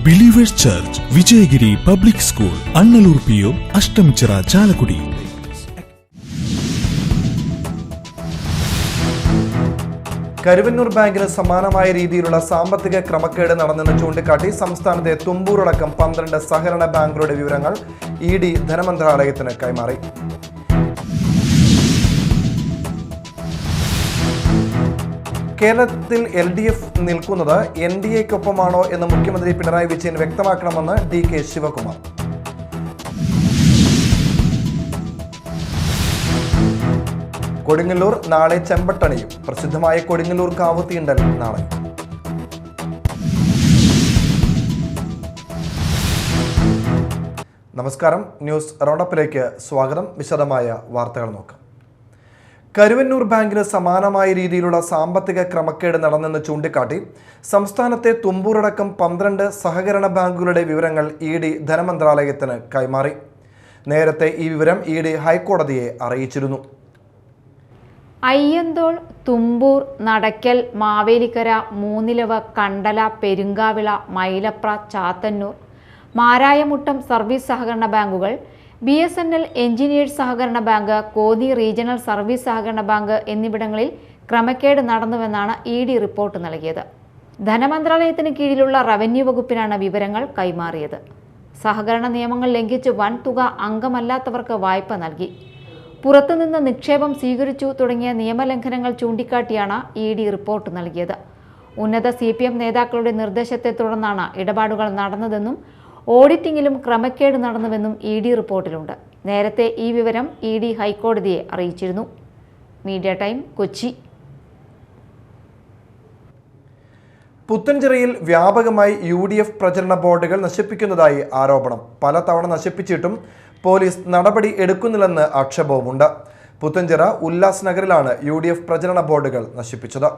Believers church, Vijayagiri public school, Annalur PO, Ashtamichira, Chalakudy. Karuvannur ബാങ്കിന് സമാനമായ രീതിയിലുള്ള സാമ്പത്തിക ക്രമക്കേട് നടന്നെന്ന് ചൂണ്ടിക്കാട്ടി സംസ്ഥാനത്തെ തുമ്പൂറടക്കം 12 സഹകരണ ബാങ്കുകളുടെ വിവരങ്ങൾ ED ധനമന്ത്രാലയത്തിന് കൈമാറി. കേരളത്തിൽ LDF നിൽക്കുന്നത് NDAക്കൊപ്പമാണോ എന്ന് മുഖ്യമന്ത്രി പിണറായി വിജയൻ വ്യക്തമാക്കണമെന്ന് DK ശിവകുമാർ. കൊടുങ്ങല്ലൂർ നാളെ ചെമ്പട്ടണിയും. പ്രസിദ്ധമായ കൊടുങ്ങല്ലൂർ കാവ് തീണ്ടൽ നാളെ. നമസ്കാരം, ന്യൂസ് റൗണ്ടപ്പിലേക്ക് സ്വാഗതം. വിശദമായ വാർത്തകൾ നോക്കാം. കരുവന്നൂർ ബാങ്കിന് സമാനമായ രീതിയിലുള്ള സാമ്പത്തിക ക്രമക്കേട് നടന്നെന്ന് ചൂണ്ടിക്കാട്ടി സംസ്ഥാനത്തെ തുമ്പൂറടക്കം 12 സഹകരണ ബാങ്കുകളുടെ വിവരങ്ങൾ ED ധനമന്ത്രാലയത്തിന് കൈമാറി. നേരത്തെ ഈ വിവരം ED ഹൈക്കോടതിയെ അറിയിച്ചിരുന്നു. അയ്യന്തോൾ, തുമ്പൂർ, നടക്കൽ, മാവേലിക്കര, മൂന്നിലവ്, കണ്ടല, പെരുങ്കാവിള, മൈലപ്ര, ചാത്തന്നൂർ, മാരായമുട്ടം സർവീസ് സഹകരണ ബാങ്കുകൾ, BSNL എഞ്ചിനീയേഴ്സ് സഹകരണ ബാങ്ക്, കോന്നി റീജിയണൽ സർവീസ് സഹകരണ ബാങ്ക് എന്നിവിടങ്ങളിൽ ക്രമക്കേട് നടന്നുവെന്നാണ് ED റിപ്പോർട്ട് നൽകിയത്. ധനമന്ത്രാലയത്തിന് കീഴിലുള്ള റവന്യൂ വകുപ്പിനാണ് വിവരങ്ങൾ കൈമാറിയത്. സഹകരണ നിയമങ്ങൾ ലംഘിച്ച് വൻതുക അംഗമല്ലാത്തവർക്ക് വായ്പ നൽകി, പുറത്തുനിന്ന് നിക്ഷേപം സ്വീകരിച്ചു തുടങ്ങിയ നിയമലംഘനങ്ങൾ ചൂണ്ടിക്കാട്ടിയാണ് ED റിപ്പോർട്ട് നൽകിയത്. ഉന്നത CPM നേതാക്കളുടെ നിർദ്ദേശത്തെ തുടർന്നാണ് ഇടപാടുകൾ നടന്നതെന്നും ഓഡിറ്റിംഗിലും ക്രമക്കേട് നടന്നുവെന്നും ED റിപ്പോർട്ടിലുണ്ട്. നേരത്തെ ഈ വിവരം ED ഹൈക്കോടതിയെ അറിയിച്ചിരുന്നു. Media time, Kochi. പുത്തൻചിറയിൽ വ്യാപകമായി UDF പ്രചരണ ബോർഡുകൾ നശിപ്പിക്കുന്നതായി ആരോപണം. പലതവണ നശിപ്പിച്ചിട്ടും പോലീസ് നടപടി എടുക്കുന്നില്ലെന്ന് ആക്ഷേപവുമുണ്ട്. പുത്തൻചിറ ഉല്ലാസ് നഗറിലാണ് UDF പ്രചരണ ബോർഡുകൾ നശിപ്പിച്ചത്.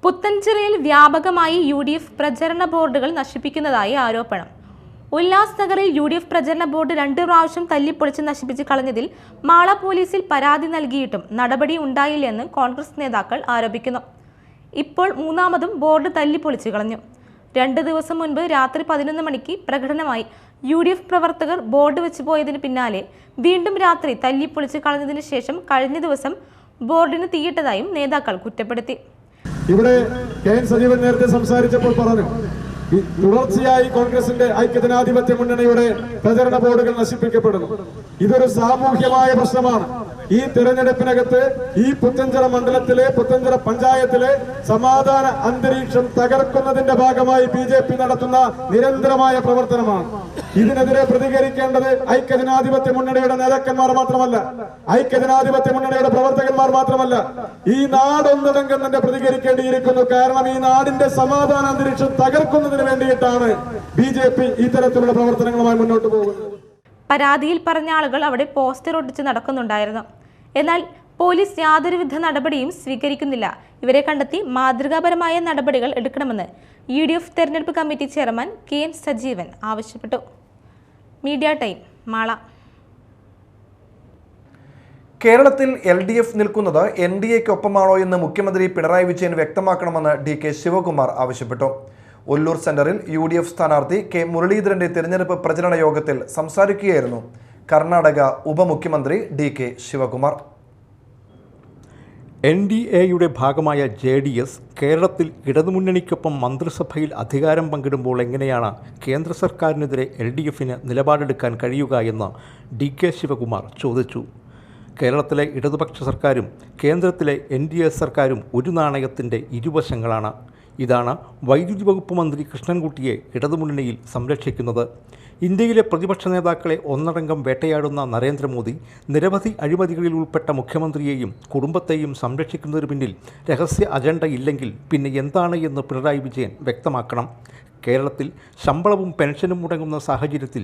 പുത്തൻചിറയിൽ വ്യാപകമായി UDF പ്രചരണ ബോർഡുകൾ നശിപ്പിക്കുന്നതായി ആരോപണം. ഉല്ലാസ് നഗറിൽ UDF പ്രചരണ ബോർഡ് 2 പ്രാവശ്യം തല്ലിപ്പൊളിച്ച് നശിപ്പിച്ച് കളഞ്ഞതിൽ മാള പോലീസിൽ പരാതി നൽകിയിട്ടും നടപടി ഉണ്ടായില്ലെന്ന് കോൺഗ്രസ് നേതാക്കൾ ആരോപിക്കുന്നു. ഇപ്പോൾ 3ാമതും ബോർഡ് തല്ലിപ്പൊളിച്ച് കളഞ്ഞു. 2 ദിവസം മുൻപ് രാത്രി 11 മണിക്ക് പ്രകടനമായി UDF പ്രവർത്തകർ ബോർഡ് വെച്ച് പോയതിന് പിന്നാലെ വീണ്ടും രാത്രി തല്ലിപ്പൊളിച്ച് കളഞ്ഞതിനു ശേഷം കഴിഞ്ഞ ദിവസം ബോർഡിന് തീയിട്ടതായും നേതാക്കൾ കുറ്റപ്പെടുത്തി. ഇവിടെ KN സജീവൻ നേരത്തെ സംസാരിച്ചപ്പോൾ പറഞ്ഞു, തുടർച്ചയായി കോൺഗ്രസിന്റെ ഐക്യജനാധിപത്യ മുന്നണിയുടെ പ്രചരണ ബോർഡുകൾ നശിപ്പിക്കപ്പെടുന്നു. ഇതൊരു സാമൂഹ്യമായ പ്രശ്നമാണ്. ഈ തെരഞ്ഞെടുപ്പിനകത്ത് ഈ പുത്തൻചിറ മണ്ഡലത്തിലെ, പുത്തൻചിറ പഞ്ചായത്തിലെ സമാധാന അന്തരീക്ഷം തകർക്കുന്നതിന്റെ ഭാഗമായി BJP നടത്തുന്ന നിരന്തരമായ പ്രവർത്തനമാണ്. ഇതിനെതിരെ പ്രതികരിക്കേണ്ടത് ഐക്യജനാധിപത്യ മുന്നണിയുടെ നേതാക്കന്മാർ മാത്രമല്ല, ഐക്യജനാധിപത്യ മുന്നണിയുടെ പ്രവർത്തകന്മാർ മാത്രമല്ല, ഈ നാടൊന്നടങ്കം തന്നെ പ്രതികരിക്കേണ്ടിയിരിക്കുന്നു. കാരണം ഈ നാടിന്റെ സമാധാന അന്തരീക്ഷം തകർക്കുന്നതിന് വേണ്ടിയിട്ടാണ് BJP ഇത്തരത്തിലുള്ള പ്രവർത്തനങ്ങളുമായി മുന്നോട്ട് പോകുന്നത്. പരാതിയിൽ പറഞ്ഞ ആളുകൾ അവിടെ പോസ്റ്റർ ഒട്ടിച്ച് നടക്കുന്നുണ്ടായിരുന്നു. എന്നാൽ പോലീസ് യാതൊരുവിധ നടപടിയും സ്വീകരിക്കുന്നില്ല. ഇവരെ കണ്ടെത്തി മാതൃകാപരമായ നടപടികൾ എടുക്കണമെന്ന് UDF തെരഞ്ഞെടുപ്പ് കമ്മിറ്റി ചെയർമാൻ KN സജീവൻ ആവശ്യപ്പെട്ടു. Media time, Mala. കേരളത്തിൽ LDF നിൽക്കുന്നത് NDAക്കൊപ്പമാണോ എന്ന് മുഖ്യമന്ത്രി പിണറായി വിജയൻ വ്യക്തമാക്കണമെന്ന് DK ശിവകുമാർ ആവശ്യപ്പെട്ടു. ഒല്ലൂർ സെന്ററിൽ UDF സ്ഥാനാർത്ഥി K മുരളീധരന്റെ തിരഞ്ഞെടുപ്പ് പ്രചരണ യോഗത്തിൽ സംസാരിക്കുകയായിരുന്നു കർണാടക ഉപമുഖ്യമന്ത്രി DK ശിവകുമാർ. NDAയുടെ ഭാഗമായ JDS കേരളത്തിൽ ഇടതുമുന്നണിക്കൊപ്പം മന്ത്രിസഭയിൽ അധികാരം പങ്കിടുമ്പോൾ എങ്ങനെയാണ് കേന്ദ്ര സർക്കാരിനെതിരെ LDFന് നിലപാടെടുക്കാൻ കഴിയുക എന്ന് DK ശിവകുമാർ ചോദിച്ചു. കേരളത്തിലെ ഇടതുപക്ഷ സർക്കാരും കേന്ദ്രത്തിലെ NDA സർക്കാരും ഒരു നാണയത്തിൻ്റെ ഇരുവശങ്ങളാണ്. ഇതാണ് വൈദ്യുതി വകുപ്പ് മന്ത്രി കൃഷ്ണൻകുട്ടിയെ ഇടതുമുന്നണിയിൽ സംരക്ഷിക്കുന്നത്. ഇന്ത്യയിലെ പ്രതിപക്ഷ നേതാക്കളെ ഒന്നടങ്കം വേട്ടയാടുന്ന നരേന്ദ്രമോദി നിരവധി അഴിമതികളിൽ ഉൾപ്പെട്ട മുഖ്യമന്ത്രിയെയും കുടുംബത്തെയും സംരക്ഷിക്കുന്നതിന് പിന്നിൽ രഹസ്യ അജണ്ട ഇല്ലെങ്കിൽ പിന്നെ എന്താണ് എന്ന് പിണറായി വിജയൻ വ്യക്തമാക്കണം. കേരളത്തിൽ ശമ്പളവും പെൻഷനും മുടങ്ങുന്ന സാഹചര്യത്തിൽ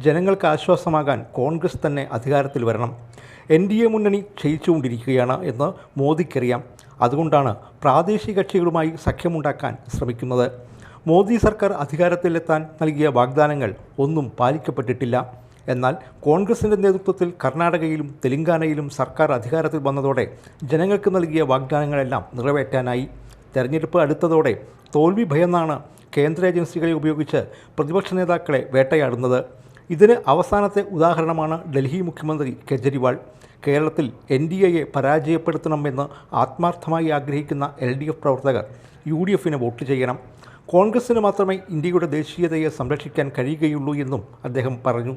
ജനങ്ങൾക്ക് ആശ്വാസമാകാൻ കോൺഗ്രസ് തന്നെ അധികാരത്തിൽ വരണം. NDA മുന്നണി ക്ഷയിച്ചുകൊണ്ടിരിക്കുകയാണ് എന്ന് മോദിക്കറിയാം. അതുകൊണ്ടാണ് പ്രാദേശിക കക്ഷികളുമായി സഖ്യമുണ്ടാക്കാൻ ശ്രമിക്കുന്നത്. മോദി സർക്കാർ അധികാരത്തിലെത്താൻ നൽകിയ വാഗ്ദാനങ്ങൾ ഒന്നും പാലിക്കപ്പെട്ടിട്ടില്ല. എന്നാൽ കോൺഗ്രസിൻ്റെ നേതൃത്വത്തിൽ കർണാടകയിലും തെലങ്കാനയിലും സർക്കാർ അധികാരത്തിൽ വന്നതോടെ ജനങ്ങൾക്ക് നൽകിയ വാഗ്ദാനങ്ങളെല്ലാം നിറവേറ്റാനായി. തെരഞ്ഞെടുപ്പ് അടുത്തതോടെ തോൽവി ഭയന്നാണ് കേന്ദ്ര ഏജൻസികളെ ഉപയോഗിച്ച് പ്രതിപക്ഷ നേതാക്കളെ വേട്ടയാടുന്നത്. ഇതിന് അവസാനത്തെ ഉദാഹരണമാണ് ഡൽഹി മുഖ്യമന്ത്രി കെജ്രിവാൾ. കേരളത്തിൽ NDAയെ പരാജയപ്പെടുത്തണമെന്ന് ആത്മാർത്ഥമായി ആഗ്രഹിക്കുന്ന LDF പ്രവർത്തകർ UDFന് വോട്ട് ചെയ്യണം. കോൺഗ്രസിന് മാത്രമേ ഇന്ത്യയുടെ ദേശീയതയെ സംരക്ഷിക്കാൻ കഴിയുകയുള്ളൂ എന്നും അദ്ദേഹം പറഞ്ഞു.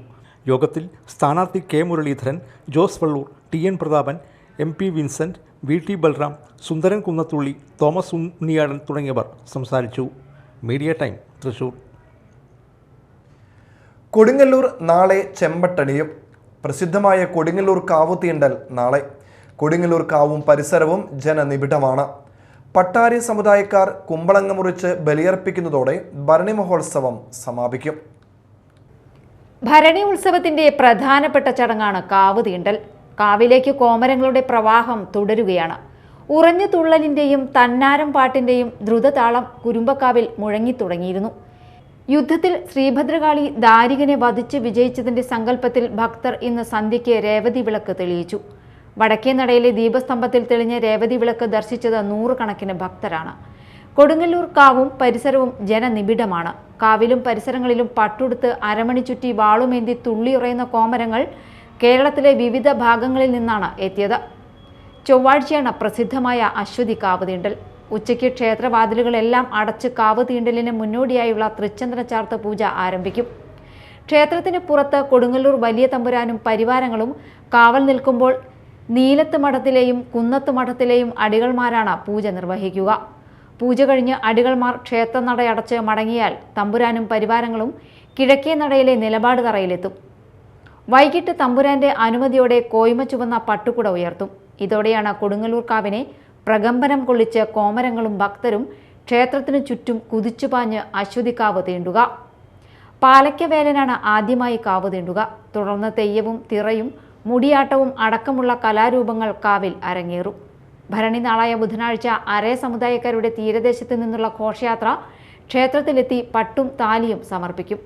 യോഗത്തിൽ സ്ഥാനാർത്ഥി K. Muraleedharan, Jose Valloor, TN Prathapan, MP Vincent, VT Balram, Sundaran Kunnathully, Thomas Unniyadan തുടങ്ങിയവർ സംസാരിച്ചു. Media time, Thrissur. കൊടുങ്ങല്ലൂർ നാളെ ചെമ്പട്ടണിയും. പ്രസിദ്ധമായ കൊടുങ്ങല്ലൂർ കാവ് തീണ്ടൽ നാളെ. കൊടുങ്ങല്ലൂർ കാവും പരിസരവും ജനനിബിഡമാണ്. പട്ടാരി സമുദായക്കാർ കുമ്പളങ്ങ മുറിച്ച് ബലിയർപ്പിക്കുന്നതോടെ ഭരണി മഹോത്സവം സമാപിക്കും. ഭരണി ഉത്സവത്തിന്റെ പ്രധാനപ്പെട്ട ചടങ്ങാണ് കാവ് തീണ്ടൽ. കാവിലേക്ക് കോമരങ്ങളുടെ പ്രവാഹം തുടരുകയാണ്. ഉറഞ്ഞു തുള്ളലിന്റെയും തന്നാരം പാട്ടിന്റെയും ദ്രുതതാളം കുരുമ്പക്കാവിൽ മുഴങ്ങിത്തുടങ്ങിയിരുന്നു. യുദ്ധത്തിൽ ശ്രീഭദ്രകാളി ദാരികനെ വധിച്ച് വിജയിച്ചതിന്റെ സങ്കല്പത്തിൽ ഭക്തർ ഇന്ന് സന്ധ്യയ്ക്ക് രേവതി വിളക്ക് തെളിയിച്ചു. വടക്കേ നടയിലെ ദീപസ്തംഭത്തിൽ തെളിഞ്ഞ രേവതി വിളക്ക് ദർശിച്ചത് നൂറുകണക്കിന് ഭക്തരാണ്. കൊടുങ്ങല്ലൂർ കാവും പരിസരവും ജനനിബിഡമാണ്. കാവിലും പരിസരങ്ങളിലും പട്ടുടുത്ത് അരമണി ചുറ്റി വാളുമേന്തി തുള്ളിയുറയുന്ന കോമരങ്ങൾ കേരളത്തിലെ വിവിധ ഭാഗങ്ങളിൽ നിന്നാണ് എത്തിയത്. ചൊവ്വാഴ്ചയാണ് പ്രസിദ്ധമായ അശ്വതി കാവ് തീണ്ടൽ. ഉച്ചയ്ക്ക് ക്ഷേത്രവാതിലുകളെല്ലാം അടച്ച് കാവ് തീണ്ടലിന് മുന്നോടിയായുള്ള തൃച്ചന്ദന ചാർത്ത് പൂജ ആരംഭിക്കും. ക്ഷേത്രത്തിന് പുറത്ത് കൊടുങ്ങല്ലൂർ വലിയ തമ്പുരാനും പരിവാരങ്ങളും കാവൽ നിൽക്കുമ്പോൾ നീലത്ത് മഠത്തിലെയും കുന്നത്ത് മഠത്തിലെയും അടികൾമാരാണ് പൂജ നിർവഹിക്കുക. പൂജ കഴിഞ്ഞ് അടികൾമാർ ക്ഷേത്രനടയടച്ച് മടങ്ങിയാൽ തമ്പുരാനും പരിവാരങ്ങളും കിഴക്കേ നടയിലെ നിലപാട് തറയിലെത്തും. വൈകിട്ട് തമ്പുരാന്റെ അനുമതിയോടെ കോയ്മ ചുവന്ന പട്ടുകുട ഉയർത്തും. ഇതോടെയാണ് കൊടുങ്ങല്ലൂർ കാവിനെ പ്രകമ്പനം കൊള്ളിച്ച് കോമരങ്ങളും ഭക്തരും ക്ഷേത്രത്തിനു ചുറ്റും കുതിച്ചുപാഞ്ഞ് അശ്വതിക്കാവ് തീണ്ടുക. പാലയ്ക്കവേലനാണ് ആദ്യമായി കാവ് തീണ്ടുക. തുടർന്ന് തെയ്യവും തിറയും മുടിയാട്ടവും അടക്കമുള്ള കലാരൂപങ്ങൾ കാവിൽ അരങ്ങേറും. ഭരണി നാളായ ബുധനാഴ്ച അരേ സമുദായക്കാരുടെ തീരദേശത്ത് നിന്നുള്ള ഘോഷയാത്ര ക്ഷേത്രത്തിലെത്തി പട്ടും താലിയും സമർപ്പിക്കും.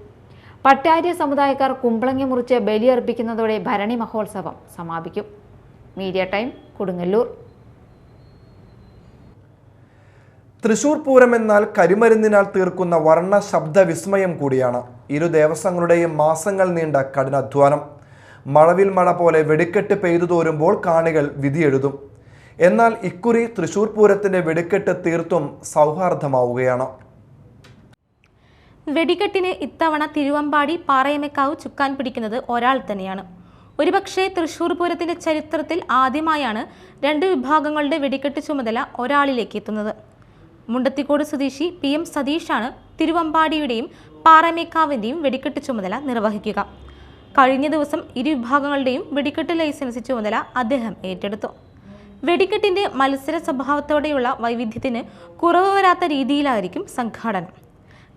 പട്ടാര്യ സമുദായക്കാർ കുമ്പളങ്ങ മുറിച്ച് ബലിയർപ്പിക്കുന്നതോടെ ഭരണി മഹോത്സവം സമാപിക്കും. Media time, Kodungallur. തൃശൂർ പൂരം എന്നാൽ കരിമരുന്നിനാൽ തീർക്കുന്ന വർണ്ണ ശബ്ദ വിസ്മയം കൂടിയാണ്. ഇരു ദേവസ്വങ്ങളുടെയും മാസങ്ങൾ നീണ്ട കഠിനാധ്വാനം. മഴവിൽ മഴ പോലെ വെടിക്കെട്ട് പെയ്തു തോരുമ്പോൾ കാണികൾ വിധിയെഴുതും. എന്നാൽ ഇക്കുറി തൃശൂർ പൂരത്തിന്റെ വെടിക്കെട്ട് തീർത്തും സൗഹാർദ്ദമാവുകയാണ്. വെടിക്കെട്ടിന് ഇത്തവണ തിരുവമ്പാടി പാറയമേക്കാവ് ചുക്കാൻ പിടിക്കുന്നത് ഒരാൾ തന്നെയാണ്. ഒരുപക്ഷെ തൃശൂർ പൂരത്തിന്റെ ചരിത്രത്തിൽ ആദ്യമായാണ് രണ്ട് വിഭാഗങ്ങളുടെ വെടിക്കെട്ട് ചുമതല ഒരാളിലേക്ക് എത്തുന്നത്. മുണ്ടത്തിക്കോട് സ്വദേശി PM സതീഷാണ് തിരുവമ്പാടിയുടെയും പാറമേക്കാവിന്റെയും വെടിക്കെട്ട് ചുമതല നിർവഹിക്കുക. കഴിഞ്ഞ ദിവസം ഇരു വിഭാഗങ്ങളുടെയും വെടിക്കെട്ട് ലൈസൻസ് ചുമതല അദ്ദേഹം ഏറ്റെടുത്തു. വെടിക്കെട്ടിന്റെ മത്സര സ്വഭാവത്തോടെയുള്ള വൈവിധ്യത്തിന് കുറവ് വരാത്ത രീതിയിലായിരിക്കും സംഘാടനം.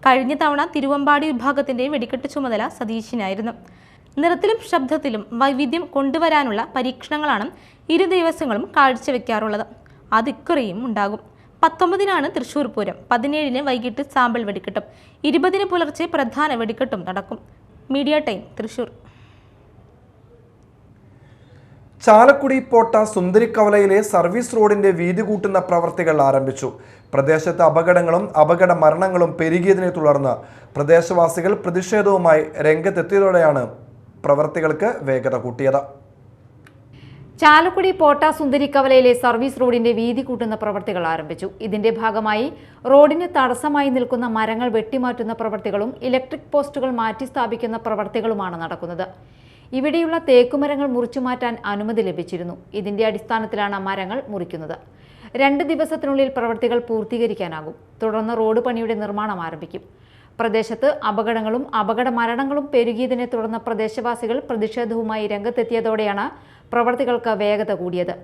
കഴിഞ്ഞ തവണ തിരുവമ്പാടി വിഭാഗത്തിന്റെ വെടിക്കെട്ട് ചുമതല സതീഷിനായിരുന്നു. നിറത്തിലും ശബ്ദത്തിലും വൈവിധ്യം കൊണ്ടുവരാനുള്ള പരീക്ഷണങ്ങളാണ് ഇരു ദിവസങ്ങളും കാഴ്ചവെക്കാറുള്ളത്. അത് ഇക്കുറിയും ഉണ്ടാകും. 19-നാണ് തൃശൂർ പൂരം, 17-ന് വൈകിട്ട് സാമ്പിൾ വെടിക്കെട്ടും, 20-ന് പുലർച്ചെ പ്രധാന വെടിക്കെട്ടും നടക്കും. Media time, Thrissur. ചാലക്കുടി പോട്ട സുന്ദരിക്കവലയിലെ സർവീസ് റോഡിന്റെ വീതി കൂട്ടുന്ന പ്രവർത്തികൾ ആരംഭിച്ചു. പ്രദേശത്ത് അപകടങ്ങളും അപകട മരണങ്ങളും പെരുകിയതിനെ തുടർന്ന് പ്രദേശവാസികൾ പ്രതിഷേധവുമായി രംഗത്തെത്തിയതോടെയാണ് പ്രവർത്തികൾക്ക് വേഗത കൂട്ടിയത്. ചാലക്കുടി പോട്ട സുന്ദരിക്കവലയിലെ സർവീസ് റോഡിന്റെ വീതി കൂട്ടുന്ന പ്രവർത്തികൾ ആരംഭിച്ചു. ഇതിന്റെ ഭാഗമായി റോഡിന് തടസ്സമായി നിൽക്കുന്ന മരങ്ങൾ വെട്ടിമാറ്റുന്ന പ്രവർത്തികളും ഇലക്ട്രിക് പോസ്റ്റുകൾ മാറ്റി സ്ഥാപിക്കുന്ന പ്രവർത്തികളുമാണ് നടക്കുന്നത്. ഇവിടെയുള്ള തേക്കുമരങ്ങൾ മുറിച്ചുമാറ്റാൻ അനുമതി ലഭിച്ചിരുന്നു. ഇതിന്റെ അടിസ്ഥാനത്തിലാണ് മരങ്ങൾ മുറിക്കുന്നത്. 2 ദിവസത്തിനുള്ളിൽ പ്രവർത്തികൾ പൂർത്തീകരിക്കാനാകും. തുടർന്ന് റോഡ് പണിയുടെ നിർമ്മാണം ആരംഭിക്കും. പ്രദേശത്ത് അപകടങ്ങളും അപകട മരണങ്ങളും പെരുകിയതിനെ തുടർന്ന് പ്രദേശവാസികൾ പ്രതിഷേധവുമായി രംഗത്തെത്തിയതോടെയാണ് പ്രവർത്തികൾക്ക് വേഗത കൂടിയത്.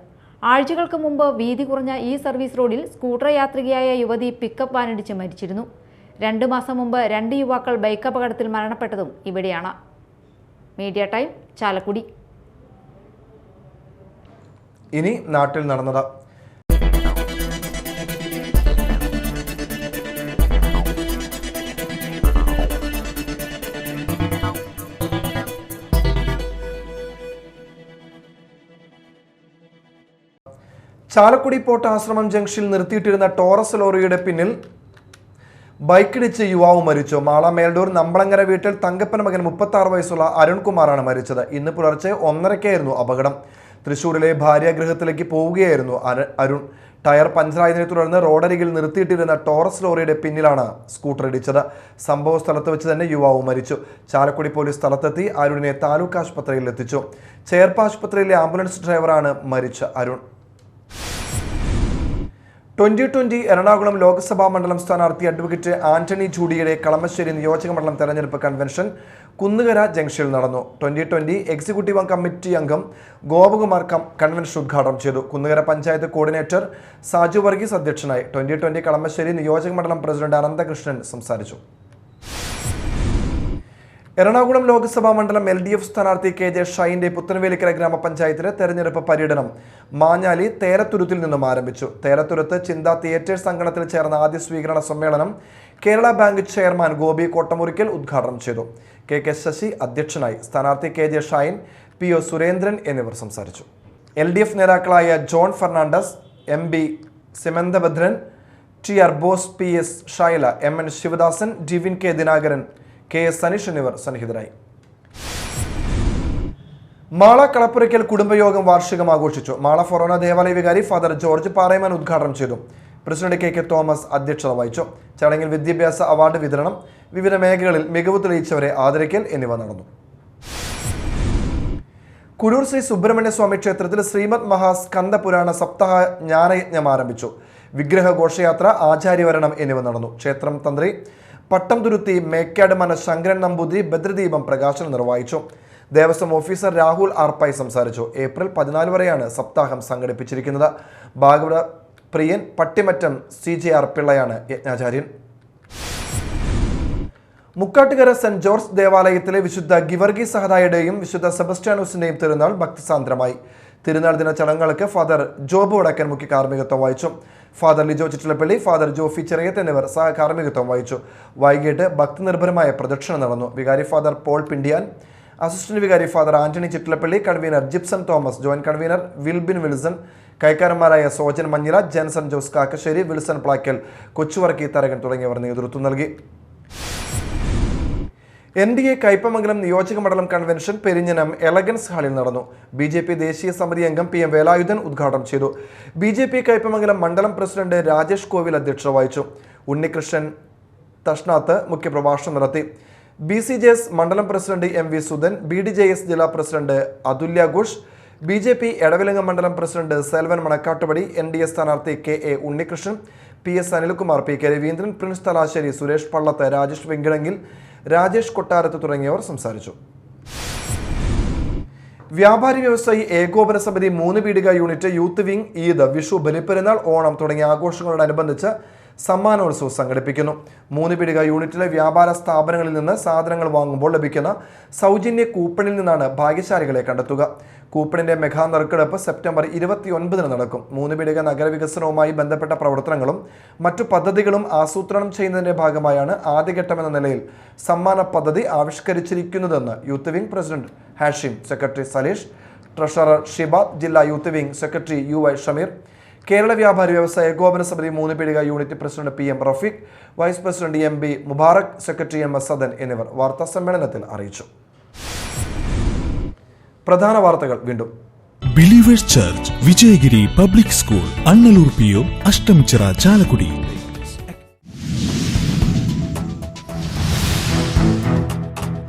ആഴ്ചകൾക്ക് മുമ്പ് വീതി കുറഞ്ഞ ഈ സർവീസ് റോഡിൽ സ്കൂട്ടർ യാത്രികയായ യുവതി പിക്കപ്പ് വാനിടിച്ച് മരിച്ചിരുന്നു. 2 മാസം മുമ്പ് 2 യുവാക്കൾ ബൈക്ക് അപകടത്തിൽ മരണപ്പെട്ടതും ഇവിടെയാണ്. Media time, Chalakudy. ഇനി നാട്ടിൽ നടന്നത്. ചാലക്കുടി പോട്ട ആശ്രമം ജംഗ്ഷനിൽ നിർത്തിയിട്ടിരുന്ന ടോറസ് ലോറിയുടെ പിന്നിൽ ബൈക്കിടിച്ച് യുവാവ് മരിച്ചു. മാള മേൽഡൂർ നമ്പളങ്ങര വീട്ടിൽ തങ്കപ്പന മകൻ 36 വയസ്സുള്ള അരുൺകുമാറാണ് മരിച്ചത്. ഇന്ന് പുലർച്ചെ 1:30 അപകടം. തൃശൂരിലെ ഭാര്യാഗൃഹത്തിലേക്ക് പോവുകയായിരുന്നു അരുൺ. ടയർ പഞ്ചറായതിനെ തുടർന്ന് റോഡരികിൽ നിർത്തിയിട്ടിരുന്ന ടോറസ് ലോറിയുടെ പിന്നിലാണ് സ്കൂട്ടർ ഇടിച്ചത്. സംഭവ സ്ഥലത്ത് വെച്ച് തന്നെ യുവാവ് മരിച്ചു. ചാലക്കുടി പോലീസ് സ്ഥലത്തെത്തി അരുണിനെ താലൂക്ക് ആശുപത്രിയിൽ എത്തിച്ചു. ചേർപ്പ് ആശുപത്രിയിലെ ആംബുലൻസ് ഡ്രൈവറാണ് മരിച്ച അരുൺ. 2020 എറണാകുളം ലോക്സഭാ മണ്ഡലം സ്ഥാനാർത്ഥി അഡ്വക്കേറ്റ് ആന്റണി ജൂഡിയുടെ കളമശ്ശേരി നിയോജക മണ്ഡലം തെരഞ്ഞെടുപ്പ് കൺവെൻഷൻ കുന്നുകര ജംഗ്ഷനിൽ നടന്നു. 2020 എക്സിക്യൂട്ടീവ് കമ്മിറ്റി അംഗം ഗോപകുമാർ കൺവെൻഷൻ ഉദ്ഘാടനം ചെയ്തു. കുന്നുകര പഞ്ചായത്ത് കോർഡിനേറ്റർ സാജു വർഗീസ് അധ്യക്ഷനായി. 2020 കളമശ്ശേരി നിയോജക മണ്ഡലം പ്രസിഡന്റ് അനന്തകൃഷ്ണൻ സംസാരിച്ചു. എറണാകുളം ലോക്സഭാ മണ്ഡലം LDF സ്ഥാനാർത്ഥി KJ ഷൈൻ്റെ പുത്തൻവേലിക്കര ഗ്രാമപഞ്ചായത്തിലെ തെരഞ്ഞെടുപ്പ് പര്യടനം മാഞ്ഞാലി തേരത്തുരുത്തിൽ നിന്നും ആരംഭിച്ചു. തേരത്തുരുത്ത് ചിന്ത തിയേറ്റേഴ്സ് അങ്കണത്തിൽ ചേർന്ന ആദ്യ സ്വീകരണ സമ്മേളനം കേരള ബാങ്ക് ചെയർമാൻ ഗോപി കോട്ടമുറിക്കൽ ഉദ്ഘാടനം ചെയ്തു. KK ശശി അധ്യക്ഷനായി. സ്ഥാനാർത്ഥി KJ ഷൈൻ, PO സുരേന്ദ്രൻ എന്നിവർ സംസാരിച്ചു. LDF നേതാക്കളായ John Fernandez, MB Seemanthabhadran, TR Bose, PS Shaila, MN Sivadasan, Divin K Dinakaran, KS Saneesh എന്നിവർ സന്നിഹിതരായി. മാള കളപ്പുരയ്ക്കൽ കുടുംബയോഗം വാർഷികം ആഘോഷിച്ചു. മാള ഫൊറോന ദേവാലയ വികാരി ഫാദർ ജോർജ് പാറേമാൻ ഉദ്ഘാടനം ചെയ്തു. പ്രസിഡന്റ് KK തോമസ് അധ്യക്ഷത വഹിച്ചു. ചടങ്ങിൽ വിദ്യാഭ്യാസ അവാർഡ് വിതരണം, വിവിധ മേഖലകളിൽ മികവ് തെളിയിച്ചവരെ ആദരിക്കൽ എന്നിവ നടന്നു. കുരൂർ ശ്രീ സുബ്രഹ്മണ്യ സ്വാമി ക്ഷേത്രത്തിൽ ശ്രീമദ് മഹാസ്കന്ദ പുരാണ സപ്താഹ ജ്ഞാനയജ്ഞം ആരംഭിച്ചു. വിഗ്രഹ ഘോഷയാത്ര, ആചാര്യവരണം എന്നിവ നടന്നു. ക്ഷേത്രം തന്ത്രി പട്ടം തുരുത്തി മേക്കാട് മന ശങ്കരൻ നമ്പൂതിരി ഭദ്രദീപം പ്രകാശനം നിർവഹിച്ചു. ദേവസ്വം ഓഫീസർ രാഹുൽ ആർപ്പായി സംസാരിച്ചു. ഏപ്രിൽ 14 വരെയാണ് സപ്താഹം സംഘടിപ്പിച്ചിരിക്കുന്നത്. ഭാഗവത പ്രിയൻ പട്ടിമറ്റം CJR പിള്ളയാണ് യജ്ഞാചാര്യൻ. മുക്കാട്ടുകര സെന്റ് ജോർജ് ദേവാലയത്തിലെ വിശുദ്ധ ഗിവർഗി സഹദായുടെയും വിശുദ്ധ സെബസ്റ്റ്യാനോസിന്റെയും തിരുനാൾ ഭക്തിസാന്ദ്രമായി. തിരുനാൾ ദിന ചടങ്ങുകൾക്ക് ഫാദർ ജോബ് വടക്കൻ മുഖ്യ കാർമ്മികത്വം വഹിച്ചു. ഫാദർ ലിജോ ചിറ്റിലപ്പള്ളി, ഫാദർ ജോഫി ചെറിയത്ത് എന്നിവർ സഹകാർമ്മികത്വം വഹിച്ചു. വൈകിട്ട് ഭക്തിനിർഭരമായ പ്രദക്ഷിണം നടന്നു. വികാരി ഫാദർ പോൾ പിണ്ടിയാൻ, അസിസ്റ്റന്റ് വികാരി father Antony Chittilappilly, convener Jipson Thomas, joint convener Wilbin Wilson, കൈക്കാരന്മാരായ സോജൻ മഞ്ഞില, ജെൻസൺ ജോസ് കാക്കശ്ശേരി, വിൽസൺ പ്ലാക്കൽ, കൊച്ചുവർക്കി തരകൻ തുടങ്ങിയവർ നേതൃത്വം നൽകി. NDA കയ്പമംഗലം നിയോജക മണ്ഡലം കൺവെൻഷൻ പെരിഞ്ഞനം എലഗൻസ് ഹാളിൽ നടന്നു. BJP ദേശീയ സമിതി അംഗം PM വേലായുധൻ ഉദ്ഘാടനം ചെയ്തു. BJP കയ്പമംഗലം മണ്ഡലം പ്രസിഡന്റ് രാജേഷ് കോവിൽ അധ്യക്ഷത വഹിച്ചു. ഉണ്ണികൃഷ്ണൻ തഷ്നാത്ത് മുഖ്യപ്രഭാഷണം നടത്തി. BCJS മണ്ഡലം പ്രസിഡന്റ് MV സുധൻ, BDJS ജില്ലാ പ്രസിഡന്റ് അതുല്യ ഘോഷ്, BJP എടവിലങ്ങ മണ്ഡലം പ്രസിഡന്റ് സെൽവൻ മണക്കാട്ടുപടി, NDA സ്ഥാനാർത്ഥി KA Unnikrishnan, PS Anilkumar, PK Raveendran, Prince Thalassery, Suresh Pallath, Rajesh Venkitangil, Rajesh Kottarath തുടങ്ങിയവർ സംസാരിച്ചു. വ്യാപാരി വ്യവസായി ഏകോപന സമിതി 3 പീടിക unit, youth wing, Eid, Vishu, Balipperunnal, Onam തുടങ്ങിയ ആഘോഷങ്ങളോടനുബന്ധിച്ച് സമ്മാനോത്സവം സംഘടിപ്പിക്കുന്നു. 3 പീടിക യൂണിറ്റിലെ വ്യാപാര സ്ഥാപനങ്ങളിൽ നിന്ന് സാധനങ്ങൾ വാങ്ങുമ്പോൾ ലഭിക്കുന്ന സൗജന്യ കൂപ്പണിൽ നിന്നാണ് ഭാഗ്യശാലികളെ കണ്ടെത്തുക. കൂപ്പണിന്റെ മെഗാ നറുക്കെടുപ്പ് സെപ്റ്റംബർ 29 നടക്കും. 3 പീടിക നഗരവികസനവുമായി ബന്ധപ്പെട്ട പ്രവർത്തനങ്ങളും മറ്റു പദ്ധതികളും ആസൂത്രണം ചെയ്യുന്നതിന്റെ ഭാഗമായാണ് ആദ്യഘട്ടമെന്ന നിലയിൽ സമ്മാന പദ്ധതി ആവിഷ്കരിച്ചിരിക്കുന്നതെന്ന് youth wing president Hashim, secretary Saleesh, treasurer Shibab, ജില്ലാ youth wing secretary UY Shameer, Kerala വ്യാപാരി വ്യവസായ ഏകോപന സമിതി 3 പീടിക unit president PM Rafeeq, vice president MB Mubarak, secretary MS Sadan എന്നിവർ വാർത്താ സമ്മേളനത്തിൽ അറിയിച്ചു. പ്രധാന വാർത്തകൾ വീണ്ടും. Believers church, Vijayagiri public school, Annalur PO, Ashtamichira, Chalakudy.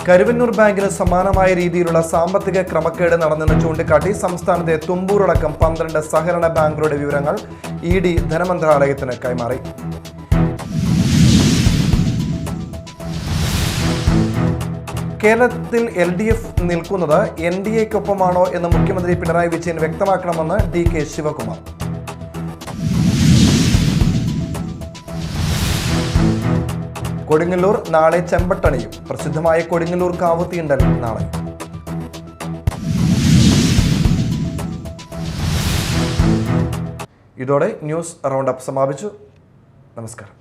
Karuvannur ബാങ്കിന് സമാനമായ രീതിയിലുള്ള സാമ്പത്തിക ക്രമക്കേട് നടന്നെന്ന് ചൂണ്ടിക്കാട്ടി സംസ്ഥാനത്തെ തുമ്പൂറടക്കം 12 സഹകരണ ബാങ്കുകളുടെ വിവരങ്ങൾ ED ധനമന്ത്രാലയത്തിന് കൈമാറി. കേരളത്തിൽ LDF നിൽക്കുന്നത് NDAക്കൊപ്പമാണോ എന്ന് മുഖ്യമന്ത്രി പിണറായി വിജയൻ വ്യക്തമാക്കണമെന്ന് DK ശിവകുമാർ. കൊടുങ്ങല്ലൂർ നാളെ ചെമ്പട്ടണിയും. പ്രസിദ്ധമായ കൊടുങ്ങല്ലൂർ കാവ് തീണ്ടൽ നാളെ. ഇതോടെ ന്യൂസ് റൗണ്ട് അപ്പ് സമാപിച്ചു. നമസ്കാരം.